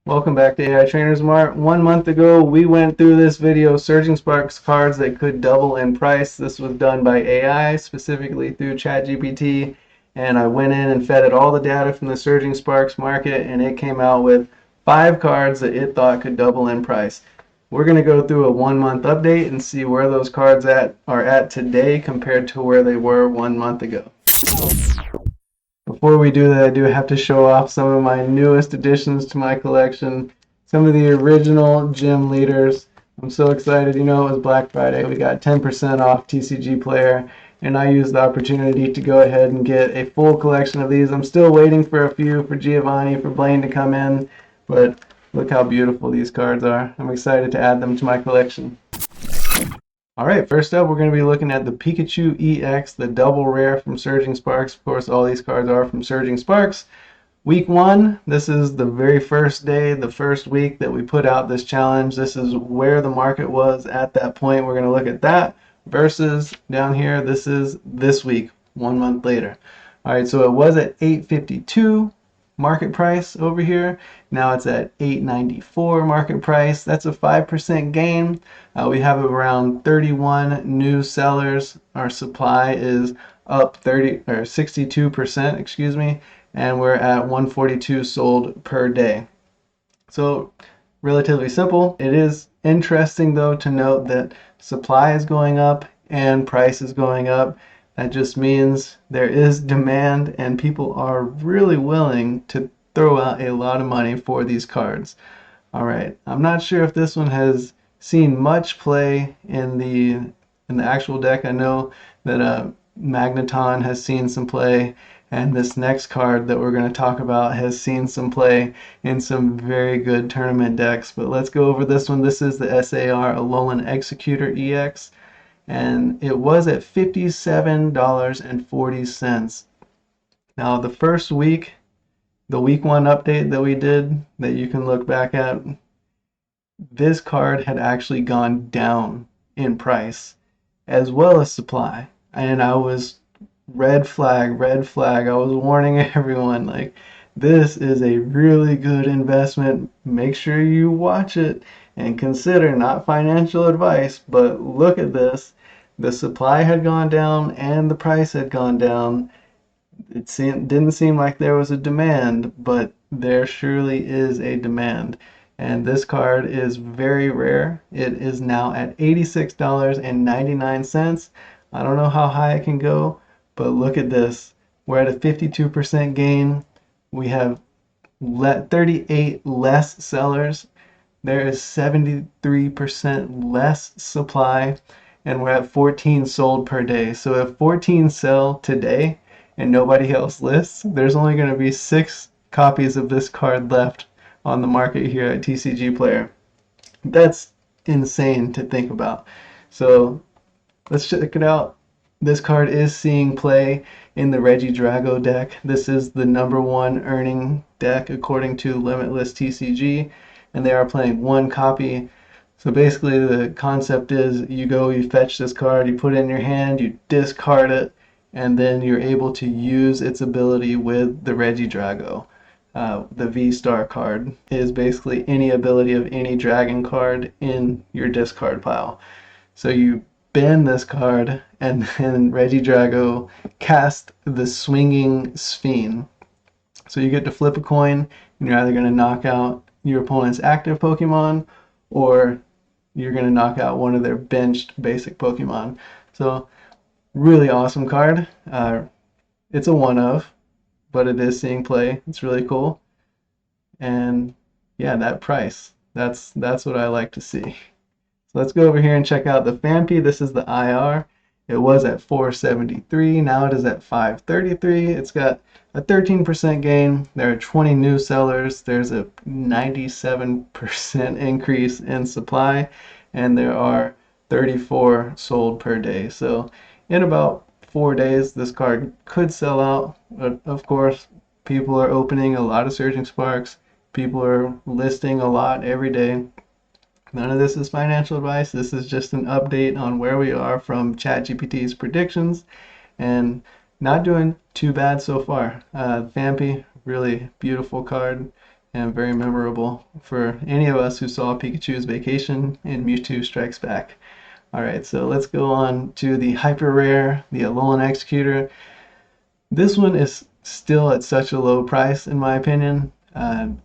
Welcome back to AI Trainers Mart. 1 month ago, we went through this video, Surging Sparks cards that could double in price. This was done by AI, specifically through ChatGPT, and I went in and fed it all the data from the Surging Sparks market, and it came out with 5 cards that it thought could double in price. We're going to go through a 1 month update and see where those cards are at today compared to where they were 1 month ago. Before we do that, I do have to show off some of my newest additions to my collection. Some of the original gym leaders. I'm so excited. You know, it was Black Friday. We got 10% off TCG Player, and I used the opportunity to go ahead and get a full collection of these. I'm still waiting for a few for Giovanni, for Blaine to come in, but look how beautiful these cards are. I'm excited to add them to my collection. Alright, first up we're going to be looking at the Pikachu EX, the double rare from Surging Sparks. Of course, all these cards are from Surging Sparks. Week 1, this is the very first day, the first week that we put out this challenge. This is where the market was at that point. We're going to look at that versus down here, this is this week, 1 month later. Alright, so it was at 852 market price over here. Now it's at 894 market price. That's a 5% gain. We have around 31 new sellers. Our supply is up 62%, excuse me, and we're at 142 sold per day. So relatively simple. It is interesting though to note that supply is going up and price is going up. That just means there is demand and people are really willing to throw out a lot of money for these cards. Alright, I'm not sure if this one has seen much play in the actual deck. I know that Magneton has seen some play, and this next card that we're going to talk about has seen some play in some very good tournament decks. But let's go over this one. This is the SAR Alolan Executor EX, and it was at $57.40. Now the first week, the week 1 update that we did that you can look back at, this card had actually gone down in price as well as supply, and I was red flag, red flag. I was warning everyone, like, this is a really good investment. Make sure you watch it and consider, not financial advice, but look at this. The supply had gone down and the price had gone down. It didn't seem like there was a demand, but there surely is a demand. And this card is very rare. It is now at $86.99. I don't know how high it can go, but look at this. We're at a 52% gain. We have 38 less sellers. There is 73% less supply, and we're at 14 sold per day. So if 14 sell today and nobody else lists, there's only going to be 6 copies of this card left on the market here at TCG Player. That's insane to think about. So let's check it out. This card is seeing play in the Regidrago deck. This is the #1 earning deck according to Limitless TCG, and they are playing 1 copy. So basically the concept is you go, you fetch this card, you put it in your hand, you discard it, and then you're able to use its ability with the Regidrago. The V-Star card is basically any ability of any dragon card in your discard pile. So you ban this card, and then Regidrago cast the Swinging Sphene. So you get to flip a coin, and you're either going to knock out your opponent's active Pokemon, or you're going to knock out one of their benched basic Pokemon. So really awesome card. It's a one of, but it is seeing play. It's really cool. And yeah, that price, that's what I like to see. So let's go over here and check out the Phanpy. This is the IR. It was at 473. Now it is at 533. It's got a 13% gain. There are 20 new sellers. There's a 97% increase in supply, and there are 34 sold per day. So in about 4 days, this card could sell out. But of course, people are opening a lot of Surging Sparks. People are listing a lot every day. None of this is financial advice. This is just an update on where we are from ChatGPT's predictions, and not doing too bad so far. Phanpy, really beautiful card, and very memorable for any of us who saw Pikachu's Vacation in Mewtwo Strikes Back. Alright, so let's go on to the hyper rare, the Alolan Executor. This one is still at such a low price, in my opinion.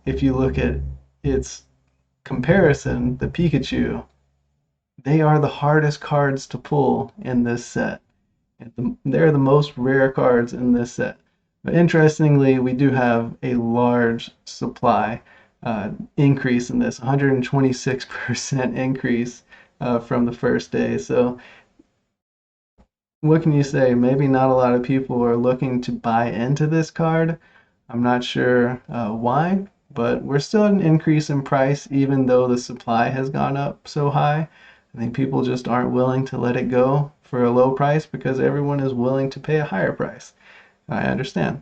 If you look at its comparison, the Pikachu, they are the hardest cards to pull in this set. They're the most rare cards in this set. But interestingly, we do have a large supply increase in this, 126% increase from the first day. So what can you say? Maybe not a lot of people are looking to buy into this card. I'm not sure why, but we're still at an increase in price even though the supply has gone up so high. I think people just aren't willing to let it go for a low price because everyone is willing to pay a higher price. I understand.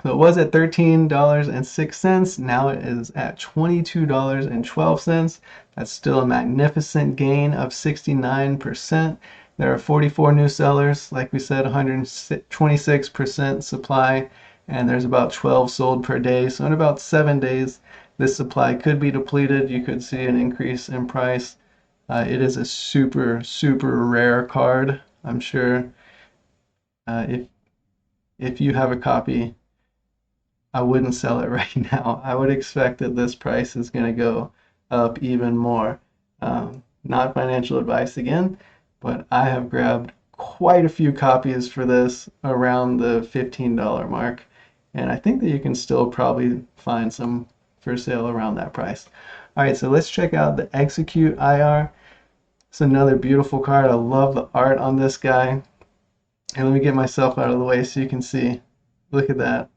So it was at $13.06. Now it is at $22.12. That's still a magnificent gain of 69%. There are 44 new sellers, like we said, 126% supply, and there's about 12 sold per day. So in about 7 days, this supply could be depleted. You could see an increase in price. It is a super, super rare card. I'm sure if you have a copy, I wouldn't sell it right now. I would expect that this price is going to go up even more. Not financial advice again, but I have grabbed quite a few copies for this around the $15 mark, and I think that you can still probably find some for sale around that price. All right, so let's check out the Execute IR. It's another beautiful card. I love the art on this guy. And let me get myself out of the way so you can see. Look at that.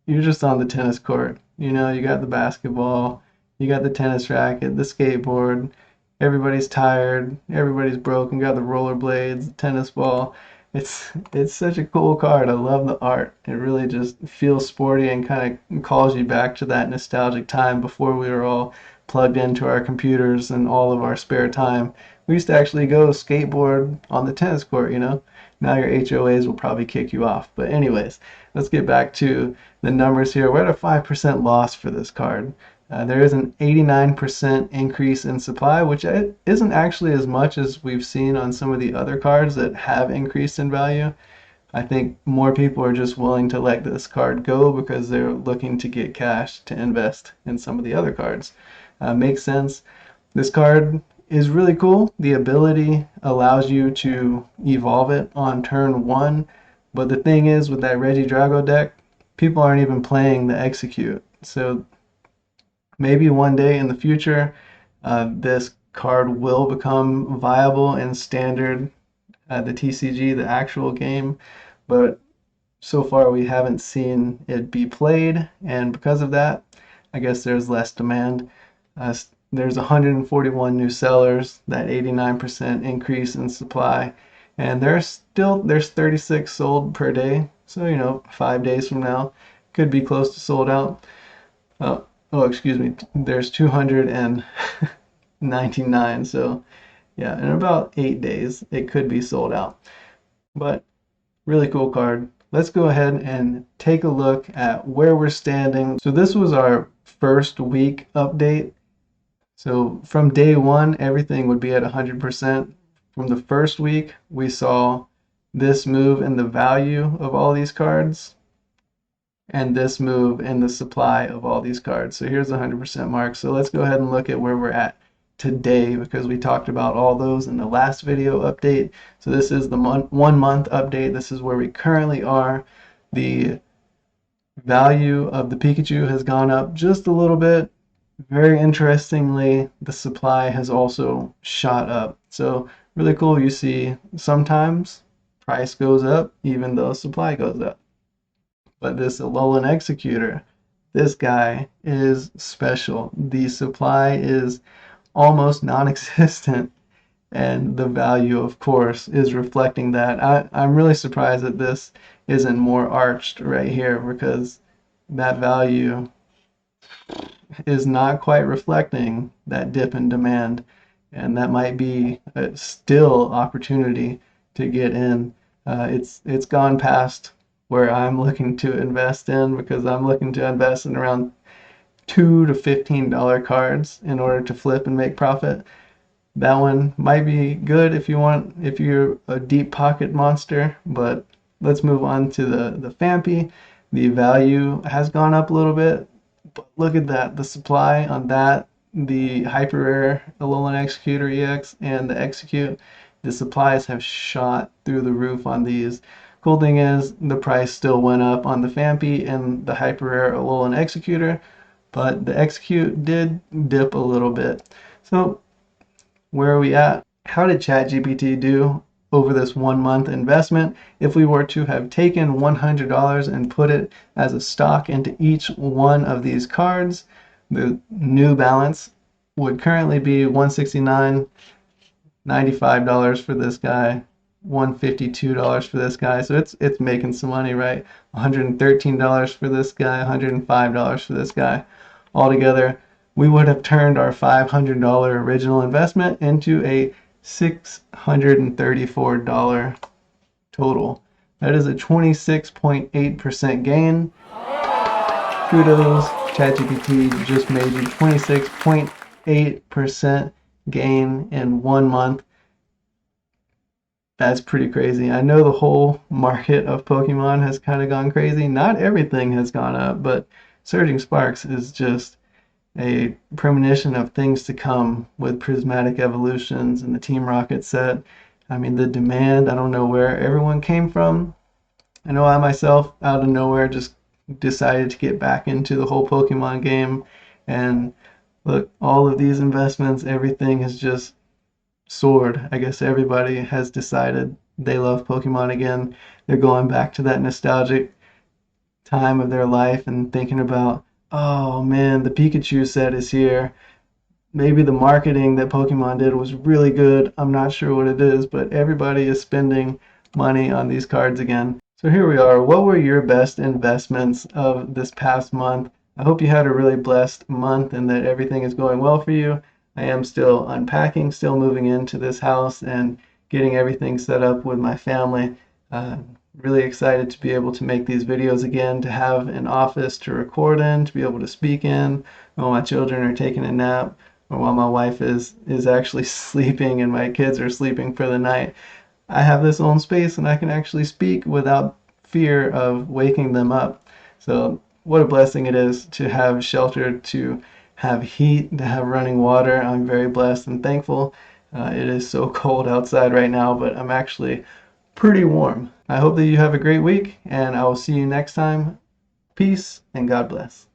You're just on the tennis court. You know, you got the basketball, you got the tennis racket, the skateboard. Everybody's tired, everybody's broken, got the rollerblades, the tennis ball. It's such a cool card. I love the art. It really just feels sporty and kind of calls you back to that nostalgic time before we were all plugged into our computers and all of our spare time. We used to actually go skateboard on the tennis court, you know. Now your HOAs will probably kick you off. But anyways, let's get back to the numbers here. We're at a 5% loss for this card. There is an 89% increase in supply, which isn't actually as much as we've seen on some of the other cards that have increased in value. I think more people are just willing to let this card go because they're looking to get cash to invest in some of the other cards. Makes sense. This card is really cool. The ability allows you to evolve it on turn 1, but the thing is with that Regidrago deck, people aren't even playing the Execute. So maybe one day in the future, this card will become viable in standard, the TCG, the actual game, but so far we haven't seen it be played, and because of that, I guess there's less demand. There's 141 new sellers, that 89% increase in supply, and there's 36 sold per day. So, you know, 5 days from now, could be close to sold out. Excuse me, there's 299, so yeah, in about 8 days, it could be sold out. But really cool card. Let's go ahead and take a look at where we're standing. So this was our first week update. So from day 1, everything would be at 100%. From the first week, we saw this move in the value of all these cards and this move in the supply of all these cards. So here's the 100% mark. So let's go ahead and look at where we're at today because we talked about all those in the last video update. So this is the 1 month update. This is where we currently are. The value of the Pikachu has gone up just a little bit. Very interestingly, the supply has also shot up. So really cool. You see sometimes price goes up even though supply goes up. But this Alolan Executor, this guy is special. The supply is almost non-existent, and the value, of course, is reflecting that. I'm really surprised that this isn't more arched right here because that value is not quite reflecting that dip in demand, and that might be a still opportunity to get in. It's gone past where I'm looking to invest in because I'm looking to invest in around $2 to $15 cards in order to flip and make profit. That one might be good if you're a deep pocket monster, but let's move on to the Fampy. The value has gone up a little bit, but look at that. The supply on that, the Hyper Rare Alolan Executor EX and the Execute, the supplies have shot through the roof on these. Cool thing is the price still went up on the Fampy and the Hyper Rare Alolan Executor, but the Execute did dip a little bit. So where are we at? How did ChatGPT do over this 1 month investment? If we were to have taken $100 and put it as a stock into each one of these cards, the new balance would currently be $169, $95 for this guy, $152 for this guy. So it's making some money, right? $113 for this guy, $105 for this guy. Altogether, we would have turned our $500 original investment into a $634 total. That is a 26.8% gain. Kudos, ChatGPT just made you 26.8% gain in 1 month. That's pretty crazy. I know the whole market of Pokemon has kind of gone crazy. Not everything has gone up, but Surging Sparks is just a premonition of things to come with prismatic evolutions and the Team Rocket set. I mean, the demand, I don't know where everyone came from. I know I myself, out of nowhere, just decided to get back into the whole Pokemon game. And look, all of these investments, everything has just soared. I guess everybody has decided they love Pokemon again. They're going back to that nostalgic time of their life and thinking about, oh man, the Pikachu set is here. Maybe the marketing that Pokemon did was really good. I'm not sure what it is, but everybody is spending money on these cards again. So here we are. What were your best investments of this past month? I hope you had a really blessed month and that everything is going well for you. I am still unpacking, still moving into this house and getting everything set up with my family. Really excited to be able to make these videos again, to have an office to record in, to be able to speak in while my children are taking a nap or while my wife is actually sleeping and my kids are sleeping for the night. I have this own space and I can actually speak without fear of waking them up. So what a blessing it is to have shelter, to have heat, to have running water. I'm very blessed and thankful. It is so cold outside right now, but I'm actually pretty warm. I hope that you have a great week, and I will see you next time. Peace and God bless.